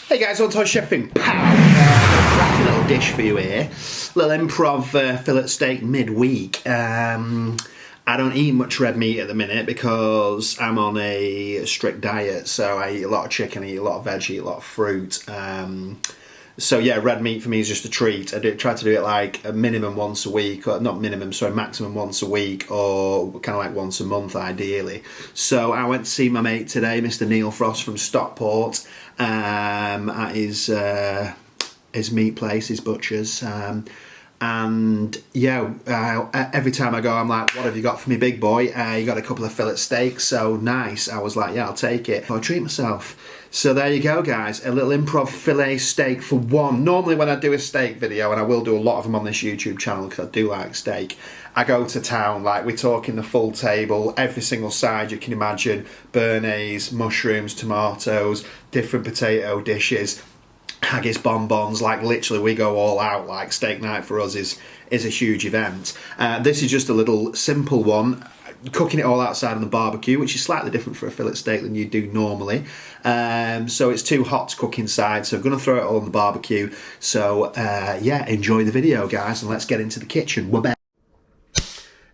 Hey guys, on to chefing. Cracking little dish for you here. Little improv fillet steak midweek. I don't eat much red meat at the minute because I'm on a strict diet. So I eat a lot of chicken, I eat a lot of veg, I eat a lot of fruit. So yeah, red meat for me is just a treat. I try to do it like a minimum once a week, or not minimum, sorry, maximum once a week, or kind of like once a month ideally. So I went to see my mate today, Mr. Neil Frost from Stockport, at his meat place, his butcher's. And yeah, every time I go, I'm like, what have you got for me, big boy? You got a couple of fillet steaks, so nice. I was like, yeah, I'll take it. I'll treat myself. So there you go, guys. A little improv fillet steak for one. Normally when I do a steak video, and I will do a lot of them on this YouTube channel because I do like steak, I go to town, like we're talking the full table, every single side you can imagine, béarnaise, mushrooms, tomatoes, different potato dishes, haggis, bonbons, like literally we go all out. Like steak night for us is a huge event. This is just a little simple one, cooking it all outside on the barbecue, which is slightly different for a fillet steak than you do normally. So it's too hot to cook inside, so I'm going to throw it all on the barbecue. So yeah, enjoy the video, guys, and let's get into the kitchen. We're back.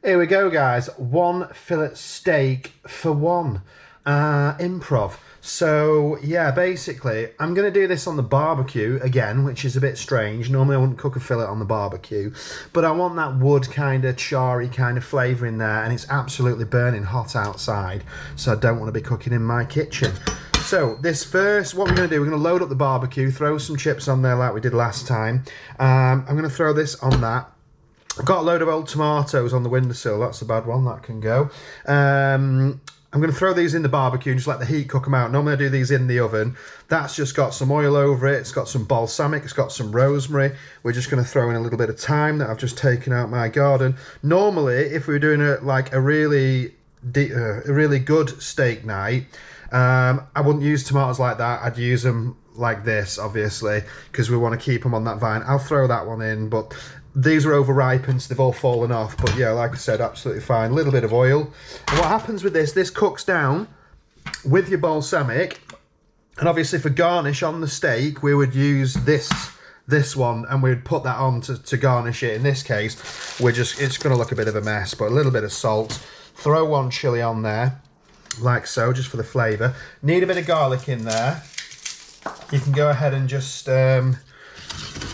Here we go, guys. One fillet steak for one. Improv. So yeah, basically I'm going to do this on the barbecue again, which is a bit strange. Normally I wouldn't cook a fillet on the barbecue, but I want that wood kind of charry kind of flavour in there, and it's absolutely burning hot outside, so I don't want to be cooking in my kitchen. So this first, what we're going to do, we're going to load up the barbecue, throw some chips on there like we did last time. I'm going to throw this on that. I've got a load of old tomatoes on the windowsill. That's a bad one, that can go. I'm going to throw these in the barbecue and just let the heat cook them out. Normally I do these in the oven. That's just got some oil over it. It's got some balsamic. It's got some rosemary. We're just going to throw in a little bit of thyme that I've just taken out my garden. Normally, if we were doing a really good steak night, I wouldn't use tomatoes like that. I'd use them like this, obviously, because we want to keep them on that vine. I'll throw that one in, but these are over-ripened, so they've all fallen off. But yeah, like I said, absolutely fine. A little bit of oil. And what happens with this cooks down with your balsamic. And obviously for garnish on the steak, we would use this one, and we'd put that on to garnish it. In this case, it's going to look a bit of a mess, but a little bit of salt. Throw one chilli on there, like so, just for the flavour. Need a bit of garlic in there. You can go ahead and just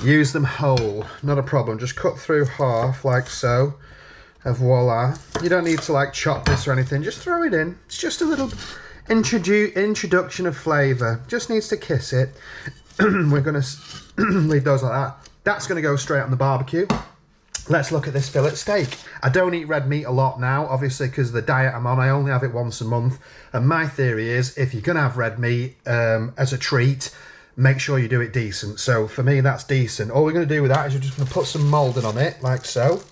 use them whole, not a problem. Just cut through half like so, and voila. You don't need to like chop this or anything, just throw it in. It's just a little introduction of flavour, just needs to kiss it. We're going to leave those like that. That's going to go straight on the barbecue. Let's look at this fillet steak. I don't eat red meat a lot now, obviously, because of the diet I'm on. I only have it once a month, and my theory is if you're going to have red meat as a treat, make sure you do it decent. So for me, that's decent. All we're going to do with that is we're just going to put some moulding on it, like so.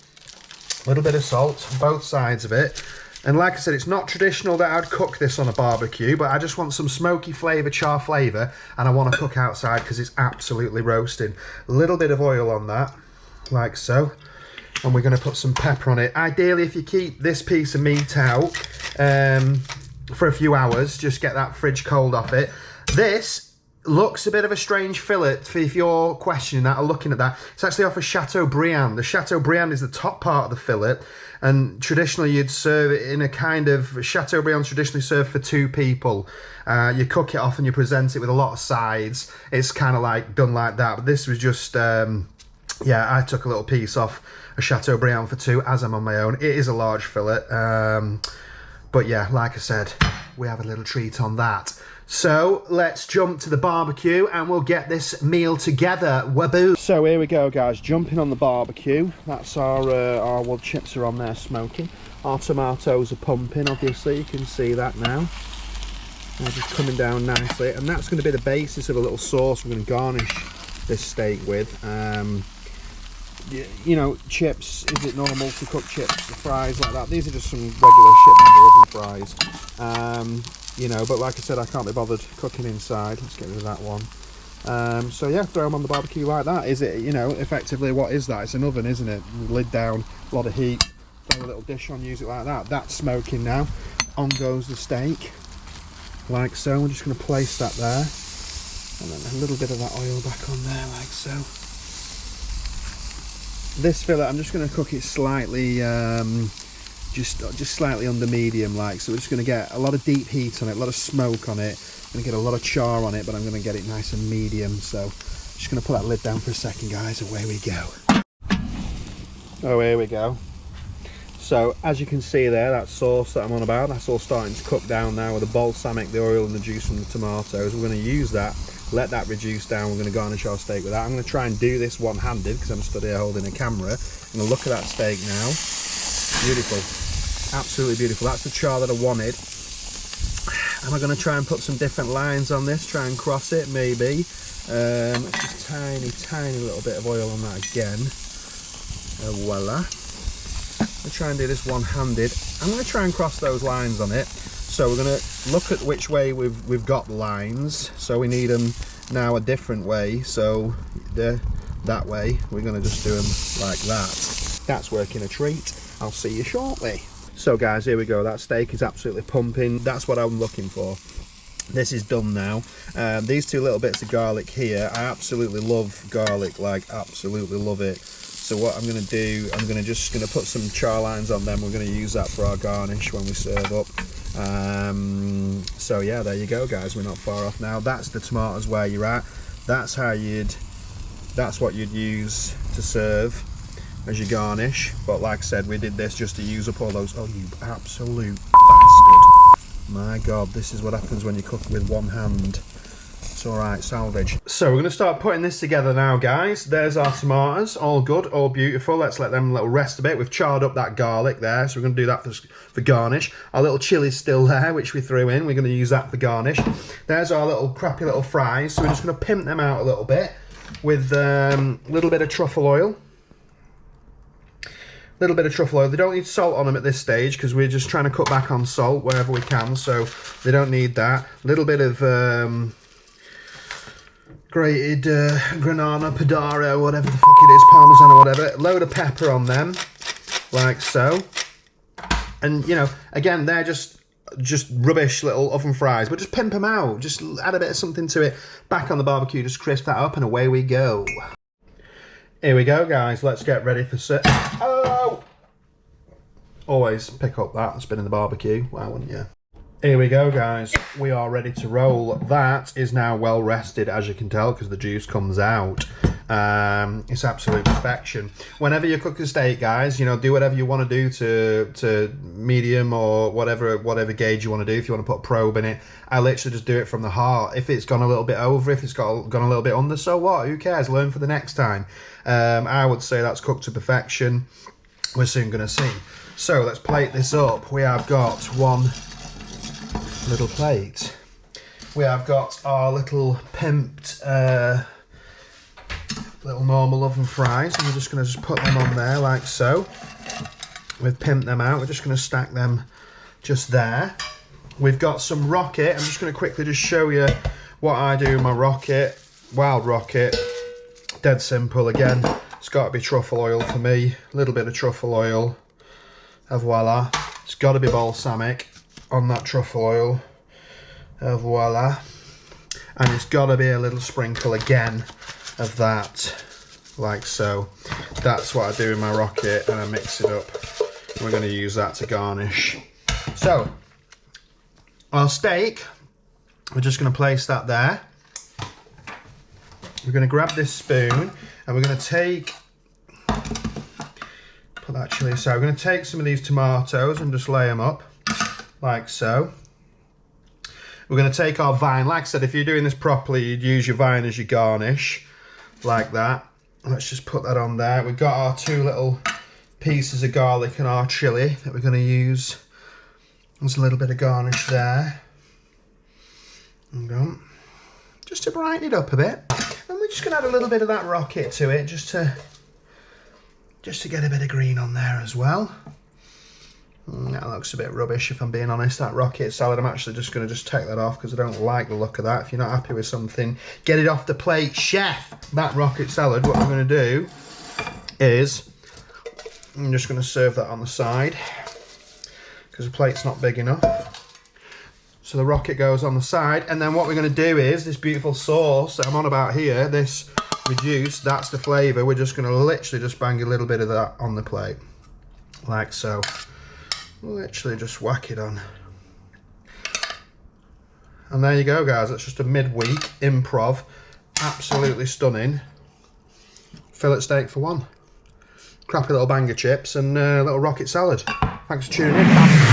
A little bit of salt on both sides of it. And like I said, it's not traditional that I'd cook this on a barbecue, but I just want some smoky flavour, char flavour, and I want to cook outside because it's absolutely roasting. A little bit of oil on that, like so. And we're going to put some pepper on it. Ideally, if you keep this piece of meat out for a few hours, just get that fridge cold off it. This looks a bit of a strange fillet, if you're questioning that or looking at that. It's actually off a Chateaubriand. The Chateaubriand is the top part of the fillet, and traditionally you'd serve it in a kind of Chateaubriand, traditionally served for two people. You cook it off and you present it with a lot of sides. It's kind of like done like that, but this was just yeah, I took a little piece off a Chateaubriand for two, as I'm on my own. It is a large fillet, but yeah, like I said, we have a little treat on that. So let's jump to the barbecue and we'll get this meal together. Waboo! So here we go, guys, jumping on the barbecue. That's our wood chips are on there smoking. Our tomatoes are pumping, obviously, you can see that now. They're just coming down nicely, and that's going to be the basis of a little sauce we're going to garnish this steak with. You know, chips, is it normal to cook chips, fries like that? These are just some regular shit oven fries. You know, but like I said, I can't be bothered cooking inside. Let's get rid of that one. So yeah, throw them on the barbecue like that. Is it, you know, effectively what is that? It's an oven, isn't it? Lid down, a lot of heat. Throw a little dish on, use it like that. That's smoking now. On goes the steak, like so. I'm just going to place that there. And then a little bit of that oil back on there, like so. This fillet, I'm just going to cook it slightly, just slightly under medium, like. So we're just going to get a lot of deep heat on it, a lot of smoke on it. I'm going to get a lot of char on it, but I'm going to get it nice and medium. So just going to put that lid down for a second, guys. Away we go. Oh, here we go. So as you can see there, that sauce that I'm on about, that's all starting to cook down now with the balsamic, the oil and the juice from the tomatoes. We're going to use that, let that reduce down. We're going to garnish our steak with that. I'm going to try and do this one-handed because I'm stood here holding a camera. I'm going to look at that steak now. Beautiful, absolutely beautiful. That's the char that I wanted. Am I going to try and put some different lines on this, try and cross it maybe? Just tiny little bit of oil on that again. Voila. I'm going to try and do this one-handed. I'm going to try and cross those lines on it. So we're going to look at which way we've got the lines. So we need them now a different way. So that way, we're going to just do them like that. That's working a treat. I'll see you shortly. So guys, here we go. That steak is absolutely pumping. That's what I'm looking for. This is done now. These two little bits of garlic here, I absolutely love garlic, like absolutely love it. So what I'm going to do, I'm just going to put some char lines on them. We're going to use that for our garnish when we serve up. So yeah, there you go, guys. We're not far off now. That's the tomatoes where you're at. That's what you'd use to serve as your garnish. But like I said, we did this just to use up all those. Oh, you absolute bastard! My God, this is what happens when you cook with one hand. It's all right, salvage. So we're going to start putting this together now, guys. There's our tomatoes, all good, all beautiful. Let's let them a little rest a bit. We've charred up that garlic there, so we're going to do that for garnish. Our little chili's still there, which we threw in. We're going to use that for garnish. There's our little crappy little fries. So we're just going to pimp them out a little bit with a little bit of truffle oil. Little bit of truffle oil. They don't need salt on them at this stage because we're just trying to cut back on salt wherever we can, so they don't need that. A little bit of grated granada, padaro, whatever the fuck it is, parmesan or whatever. A load of pepper on them, like so. And you know, again, they're just rubbish little oven fries, but just pimp them out. Just add a bit of something to it. Back on the barbecue, just crisp that up, and away we go. Here we go, guys. Let's get ready for oh! Always pick up that and spin in the barbecue. Why wouldn't you? Here we go, guys. We are ready to roll. That is now well rested, as you can tell, because the juice comes out. It's absolute perfection. Whenever you cook a steak, guys, you know, do whatever you want to do to medium or whatever gauge you want to do. If you want to put a probe in it, I literally just do it from the heart. If it's gone a little bit over, if it's gone a little bit under, so what? Who cares? Learn for the next time. I would say that's cooked to perfection. We're soon going to see. So let's plate this up. We have got one little plate. We have got our little pimped little normal oven fries, and we're just going to put them on there like so. We've pimped them out. We're just going to stack them just there. We've got some rocket. I'm just going to quickly just show you what I do with my rocket. Wild rocket, dead simple. Again, it's got to be truffle oil for me. A little bit of truffle oil. Voila. It's got to be balsamic on that truffle oil. Voila. And it's got to be a little sprinkle again of that, like so. That's what I do in my rocket, and I mix it up. We're going to use that to garnish. So our steak, we're just going to place that there. We're going to grab this spoon and we're going to take, put that chili aside. We're going to take some of these tomatoes and just lay them up like so. We're going to take our vine. Like I said, if you're doing this properly, you'd use your vine as your garnish, like that. Let's just put that on there. We've got our two little pieces of garlic and our chili that we're going to use. There's a little bit of garnish there. Just to brighten it up a bit. And we're just going to add a little bit of that rocket to it, just to get a bit of green on there as well. That looks a bit rubbish, if I'm being honest, that rocket salad. I'm actually just going to take that off because I don't like the look of that. If you're not happy with something, get it off the plate, chef. That rocket salad, what I'm going to do is I'm just going to serve that on the side because the plate's not big enough. So the rocket goes on the side, and then what we're going to do is this beautiful sauce that I'm on about here, this reduced, that's the flavour. We're just going to literally just bang a little bit of that on the plate, like so. Literally just whack it on. And there you go, guys. That's just a midweek improv, absolutely stunning fillet steak for one. Crappy little bang of chips and a little rocket salad. Thanks for tuning in.